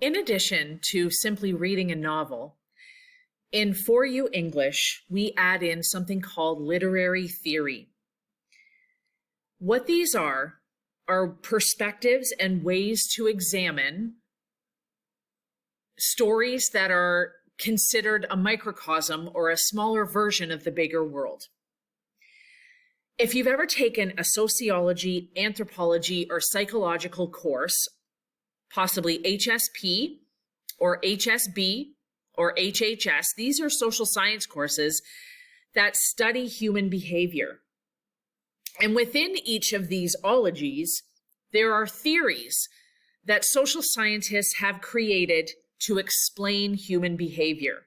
In addition to simply reading a novel, in For You English, we add in something called literary theory. What these are perspectives and ways to examine stories that are considered a microcosm or a smaller version of the bigger world. If you've ever taken a sociology, anthropology, or psychological course, possibly HSP or HSB or HHS, these are social science courses that study human behavior. And within each of these ologies, there are theories that social scientists have created to explain human behavior.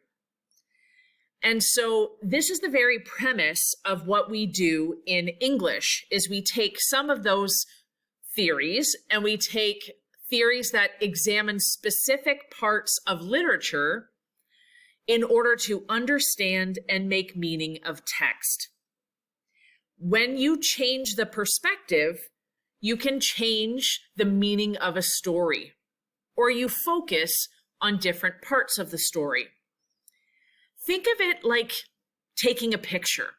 And so this is the very premise of what we do in English, is we take some of those theories and we take theories that examine specific parts of literature in order to understand and make meaning of text. When you change the perspective, you can change the meaning of a story, or you focus on different parts of the story. Think of it like taking a picture.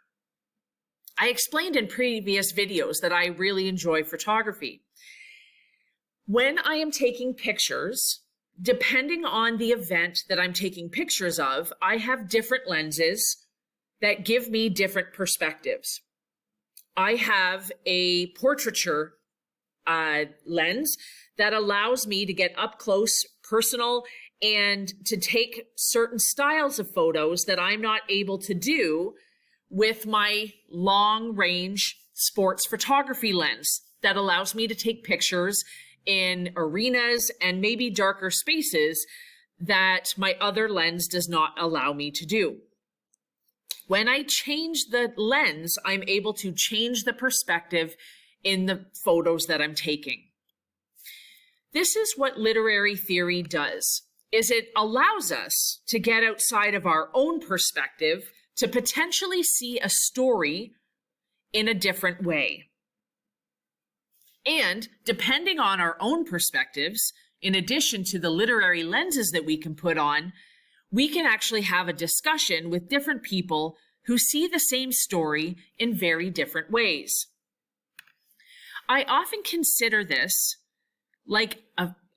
I explained in previous videos that I really enjoy photography. When I am taking pictures, depending on the event that I'm taking pictures of, I have different lenses that give me different perspectives. I have a portraiture lens that allows me to get up close, personal, and to take certain styles of photos that I'm not able to do with my long range sports photography lens that allows me to take pictures in arenas and maybe darker spaces that my other lens does not allow me to do. When I change the lens, I'm able to change the perspective in the photos that I'm taking. This is what literary theory does, is it allows us to get outside of our own perspective to potentially see a story in a different way. And depending on our own perspectives, in addition to the literary lenses that we can put on, we can actually have a discussion with different people who see the same story in very different ways. I often consider this like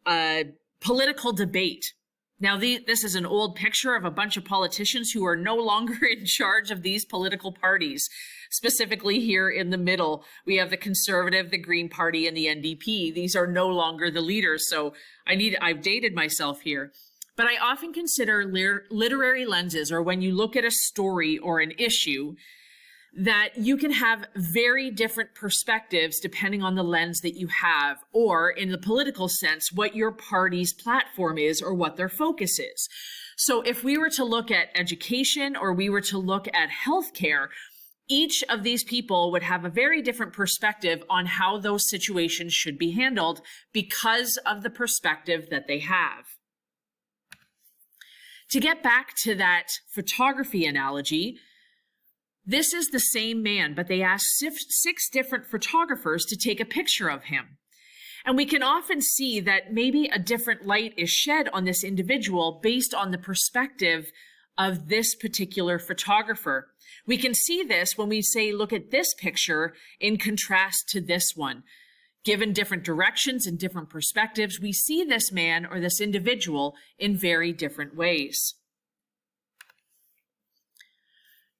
a political debate. Now, this is an old picture of a bunch of politicians who are no longer in charge of these political parties. Specifically here in the middle, we have the Conservative, the Green Party, and the NDP. These are no longer the leaders, so I've dated myself here. But I often consider literary lenses, or when you look at a story or an issue, that you can have very different perspectives depending on the lens that you have, or in the political sense, what your party's platform is or what their focus is. So if we were to look at education or we were to look at healthcare, each of these people would have a very different perspective on how those situations should be handled because of the perspective that they have. To get back to that photography analogy, this is the same man, but they asked 6 different photographers to take a picture of him. And we can often see that maybe a different light is shed on this individual based on the perspective of this particular photographer. We can see this when we say, look at this picture in contrast to this one. Given different directions and different perspectives, we see this man or this individual in very different ways.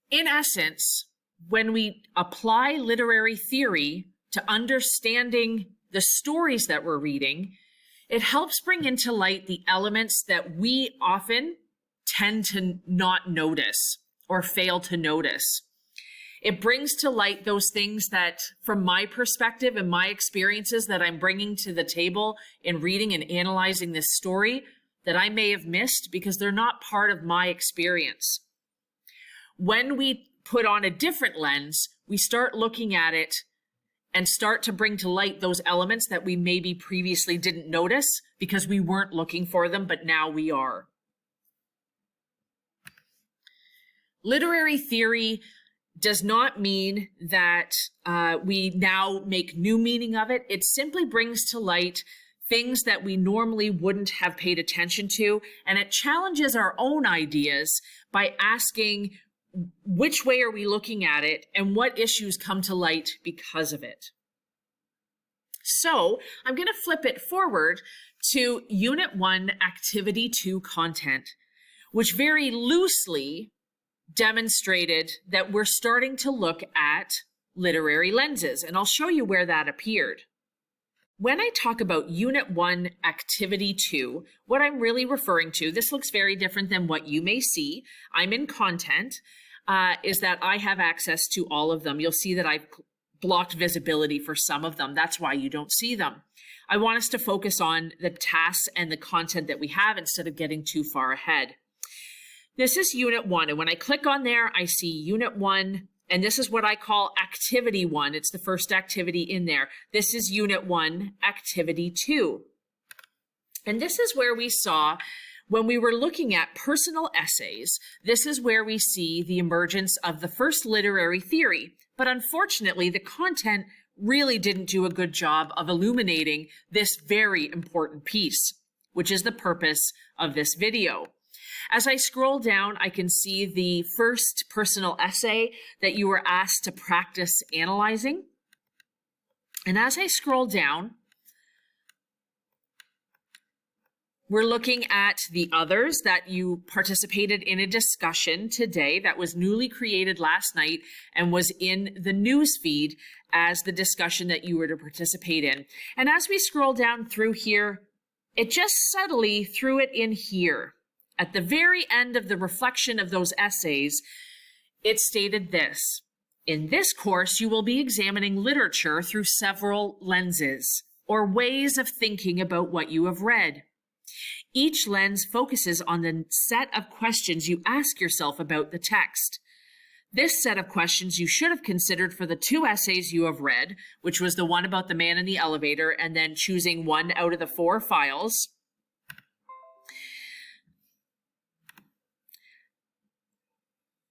In essence, when we apply literary theory to understanding the stories that we're reading, it helps bring into light the elements that we often tend to not notice or fail to notice. It brings to light those things that, from my perspective and my experiences that I'm bringing to the table in reading and analyzing this story, that I may have missed because they're not part of my experience. When we put on a different lens, we start looking at it and start to bring to light those elements that we maybe previously didn't notice because we weren't looking for them, but now we are. Literary theory does not mean that we now make new meaning of it. It simply brings to light things that we normally wouldn't have paid attention to, and it challenges our own ideas by asking which way are we looking at it and what issues come to light because of it. So I'm going to flip it forward to Unit 1, Activity 2 content, which very loosely demonstrated that we're starting to look at literary lenses, and I'll show you where that appeared. When I talk about Unit 1, Activity 2, what I'm really referring to, this looks very different than what you may see. I'm in content, is that I have access to all of them. You'll see that I've blocked visibility for some of them. That's why you don't see them. I want us to focus on the tasks and the content that we have instead of getting too far ahead. This is Unit 1, and when I click on there, I see Unit 1, and this is what I call Activity 1. It's the first activity in there. This is Unit 1, Activity 2. And this is where we saw, when we were looking at personal essays, this is where we see the emergence of the first literary theory. But unfortunately, the content really didn't do a good job of illuminating this very important piece, which is the purpose of this video. As I scroll down, I can see the first personal essay that you were asked to practice analyzing. And as I scroll down, we're looking at the others that you participated in a discussion today that was newly created last night and was in the news feed as the discussion that you were to participate in. And as we scroll down through here, it just subtly threw it in here. At the very end of the reflection of those essays, it stated this: in this course, you will be examining literature through several lenses or ways of thinking about what you have read. Each lens focuses on the set of questions you ask yourself about the text. This set of questions you should have considered for the 2 essays you have read, which was the one about the man in the elevator and then choosing one out of the 4 files.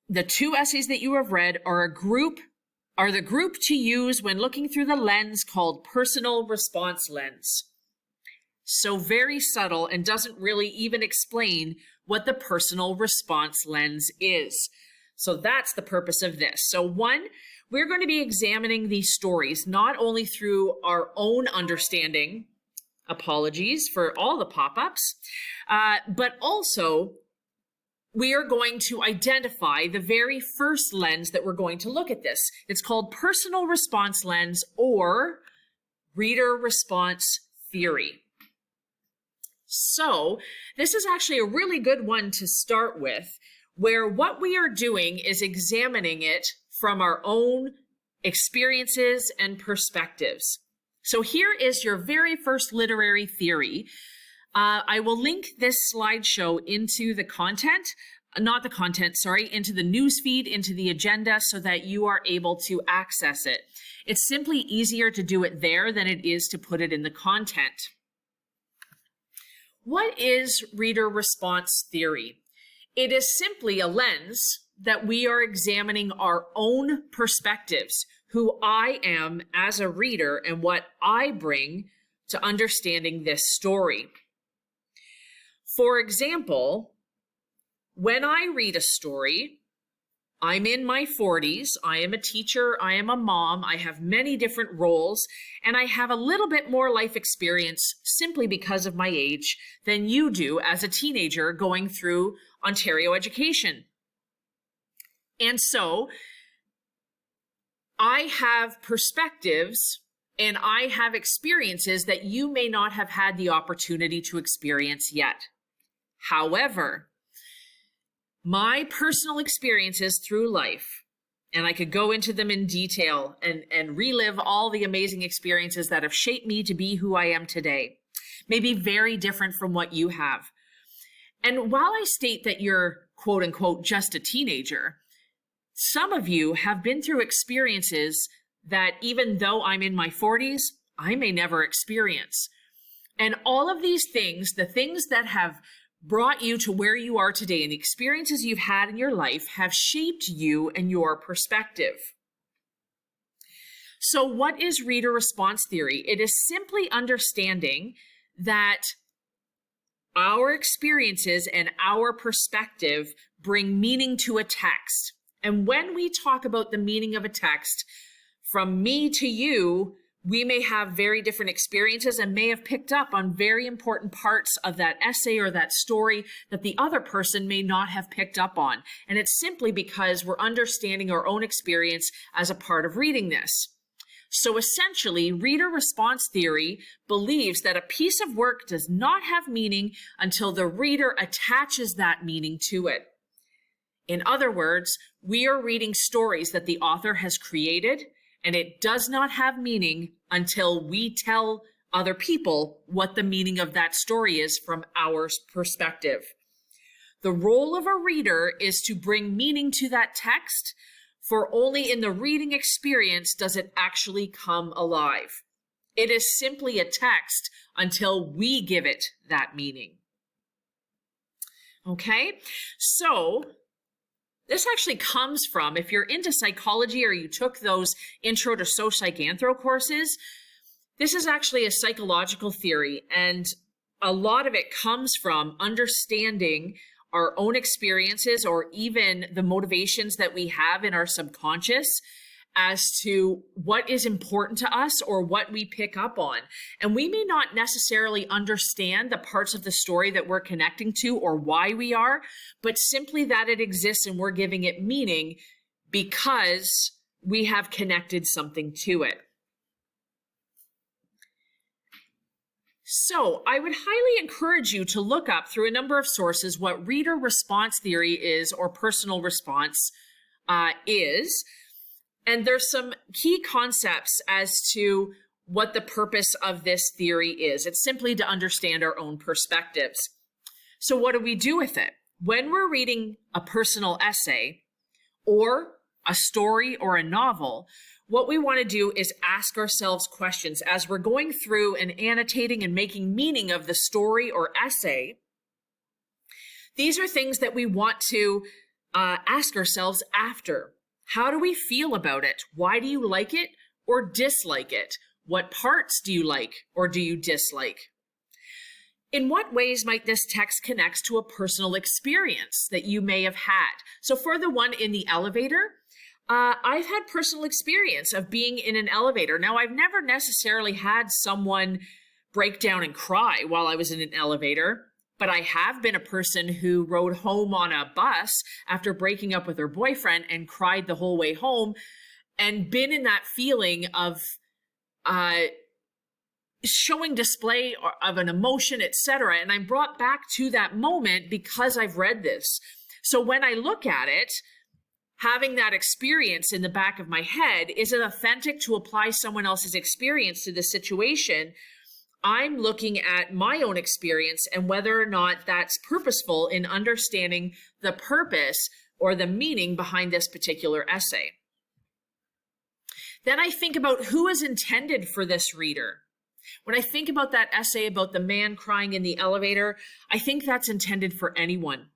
The 2 essays that you have read are the group to use when looking through the lens called personal response lens. So very subtle and doesn't really even explain what the personal response lens is. So that's the purpose of this. So 1, we're going to be examining these stories not only through our own understanding, apologies for all the pop-ups, but also we are going to identify the very first lens that we're going to look at this. It's called personal response lens or reader response theory. So this is actually a really good one to start with, where what we are doing is examining it from our own experiences and perspectives. So here is your very first literary theory. I will link this slideshow into the content, into the newsfeed, into the agenda, so that you are able to access it. It's simply easier to do it there than it is to put it in the content. What is reader response theory? It is simply a lens that we are examining our own perspectives, who I am as a reader and what I bring to understanding this story. For example, when I read a story, I'm in my 40s, I am a teacher, I am a mom, I have many different roles, and I have a little bit more life experience simply because of my age than you do as a teenager going through Ontario education. And so I have perspectives and I have experiences that you may not have had the opportunity to experience yet. However, my personal experiences through life, and I could go into them in detail and relive all the amazing experiences that have shaped me to be who I am today, may be very different from what you have. And while I state that you're, quote unquote, just a teenager, some of you have been through experiences that even though I'm in my 40s, I may never experience. And all of these things, the things that have brought you to where you are today and the experiences you've had in your life have shaped you and your perspective. So what is reader response theory? It is simply understanding that our experiences and our perspective bring meaning to a text. And when we talk about the meaning of a text, from me to you, we may have very different experiences and may have picked up on very important parts of that essay or that story that the other person may not have picked up on. And it's simply because we're understanding our own experience as a part of reading this. So essentially, reader response theory believes that a piece of work does not have meaning until the reader attaches that meaning to it. In other words, we are reading stories that the author has created, and it does not have meaning until we tell other people what the meaning of that story is from our perspective. The role of a reader is to bring meaning to that text, for only in the reading experience does it actually come alive. It is simply a text until we give it that meaning. Okay, so this actually comes from, if you're into psychology or you took those Intro to SoPsychAnthro courses, this is actually a psychological theory, and a lot of it comes from understanding our own experiences or even the motivations that we have in our subconscious as to what is important to us or what we pick up on. And we may not necessarily understand the parts of the story that we're connecting to or why we are, but simply that it exists and we're giving it meaning because we have connected something to it. So I would highly encourage you to look up through a number of sources what reader response theory is or personal response is. And there's some key concepts as to what the purpose of this theory is. It's simply to understand our own perspectives. So what do we do with it? When we're reading a personal essay or a story or a novel, what we want to do is ask ourselves questions as we're going through and annotating and making meaning of the story or essay. These are things that we want to ask ourselves after. How do we feel about it? Why do you like it or dislike it? What parts do you like or do you dislike? In what ways might this text connect to a personal experience that you may have had? So for the one in the elevator, I've had personal experience of being in an elevator. Now, I've never necessarily had someone break down and cry while I was in an elevator, but I have been a person who rode home on a bus after breaking up with her boyfriend and cried the whole way home, and been in that feeling of showing display of an emotion, etc. And I'm brought back to that moment because I've read this. So when I look at it, having that experience in the back of my head, is it authentic to apply someone else's experience to the situation? I'm looking at my own experience and whether or not that's purposeful in understanding the purpose or the meaning behind this particular essay. Then I think about who is intended for this reader. When I think about that essay about the man crying in the elevator, I think that's intended for anyone.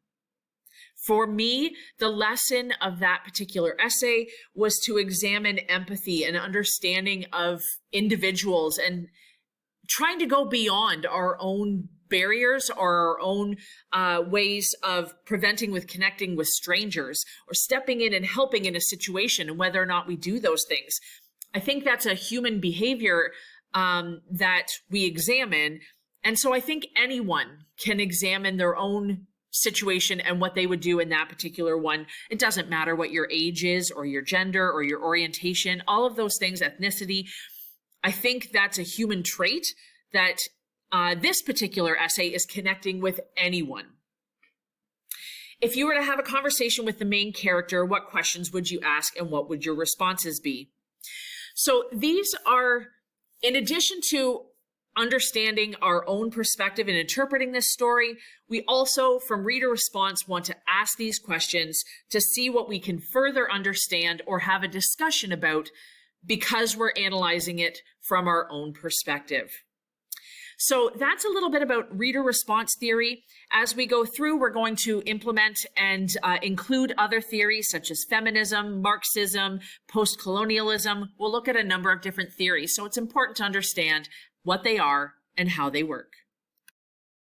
For me, the lesson of that particular essay was to examine empathy and understanding of individuals and trying to go beyond our own barriers or our own ways of preventing with connecting with strangers or stepping in and helping in a situation, and whether or not we do those things. I think that's a human behavior that we examine. And so I think anyone can examine their own situation and what they would do in that particular one. It doesn't matter what your age is or your gender or your orientation, all of those things, ethnicity. I think that's a human trait that this particular essay is connecting with anyone. If you were to have a conversation with the main character, what questions would you ask and what would your responses be? So these are, in addition to understanding our own perspective and interpreting this story, we also, from reader response, want to ask these questions to see what we can further understand or have a discussion about because we're analyzing it from our own perspective. So that's a little bit about reader response theory. As we go through, we're going to implement and include other theories such as feminism, Marxism, post-colonialism. We'll look at a number of different theories. So it's important to understand what they are and how they work.